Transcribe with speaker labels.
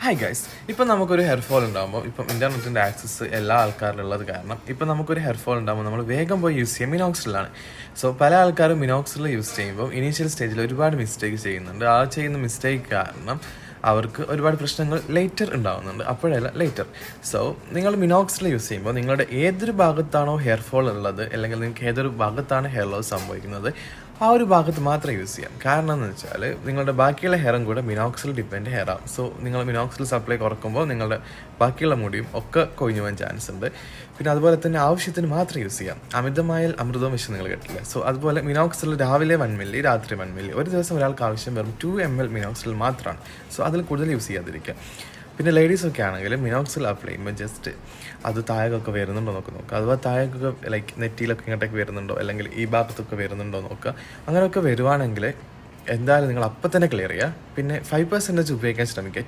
Speaker 1: Hi guys, ഇപ്പം നമുക്കൊരു hair fall ഉണ്ടാകുമ്പോൾ ഇപ്പം ഇൻ്റർനെറ്റിൻ്റെ ആക്സസ് എല്ലാ ആൾക്കാരിലും ഉള്ളത് കാരണം ഇപ്പം നമുക്കൊരു ഹെയർ ഫോൾ ഉണ്ടാകുമ്പോൾ നമ്മൾ വേഗം പോയി യൂസ് ചെയ്യുക മിനോക്സിലാണ്. സോ പല ആൾക്കാരും മിനോക്സിൽ യൂസ് ചെയ്യുമ്പോൾ ഇനീഷ്യൽ സ്റ്റേജിൽ ഒരുപാട് മിസ്റ്റേക്ക് ചെയ്യുന്നുണ്ട്. ആ ചെയ്യുന്ന മിസ്റ്റേക്ക് കാരണം അവർക്ക് ഒരുപാട് പ്രശ്നങ്ങൾ ലേറ്റർ ഉണ്ടാകുന്നുണ്ട്, അപ്പോഴല്ല ലേറ്റർ. സോ നിങ്ങൾ മിനോക്സിൽ യൂസ് ചെയ്യുമ്പോൾ നിങ്ങളുടെ ഏതൊരു ഭാഗത്താണോ ഹെയർ ഫോൾ ഉള്ളത്, അല്ലെങ്കിൽ നിങ്ങൾക്ക് ഏതൊരു ഭാഗത്താണ് ഹെയർ ലോസ് സംഭവിക്കുന്നത്, ആ ഒരു ഭാഗത്ത് മാത്രം യൂസ് ചെയ്യാം. കാരണം എന്ന് വെച്ചാൽ നിങ്ങളുടെ ബാക്കിയുള്ള ഹെയറും കൂടെ മിനോക്സിൽ ഡിപ്പെൻഡ് ഹെയർ ആവും. സോ നിങ്ങൾ മിനോക്സിൽ സപ്ലൈ കുറക്കുമ്പോൾ നിങ്ങളുടെ ബാക്കിയുള്ള മുടിയും ഒക്കെ കൊഴിഞ്ഞു പോകാൻ ചാൻസ് ഉണ്ട്. പിന്നെ അതുപോലെ തന്നെ ആവശ്യത്തിന് മാത്രം യൂസ് ചെയ്യാം. അമിതമായാൽ അമൃതവും വിഷം നിങ്ങൾ കേട്ടില്ല. സോ അതുപോലെ മിനോക്സിൽ രാവിലെ 1 മില്ലി, രാത്രി 1 മില്ലി, ഒരു ദിവസം ഒരാൾക്ക് ആവശ്യം വെറും 2 ml മിനോക്സിൽ മാത്രമാണ്. സോ അതിൽ കൂടുതൽ യൂസ് ചെയ്യാതിരിക്കുക. പിന്നെ ലേഡീസൊക്കെ ആണെങ്കിൽ മിനോക്സിൽ അപ്ലൈ ചെയ്യുമ്പോൾ ജസ്റ്റ് അത് താഴേക്കൊക്കെ വരുന്നുണ്ടോ നോക്കുക. അഥവാ താഴേക്കൊക്കെ ലൈക്ക് നെറ്റിയിലൊക്കെ ഇങ്ങോട്ടേക്ക് വരുന്നുണ്ടോ, അല്ലെങ്കിൽ ഈ ഭാഗത്തൊക്കെ വരുന്നുണ്ടോ നോക്കുക. അങ്ങനെയൊക്കെ വരുവാണെങ്കിൽ എന്തായാലും നിങ്ങൾ അപ്പം തന്നെ ക്ലിയർ ചെയ്യുക. പിന്നെ 5% ഉപയോഗിക്കാൻ ശ്രമിക്കുക.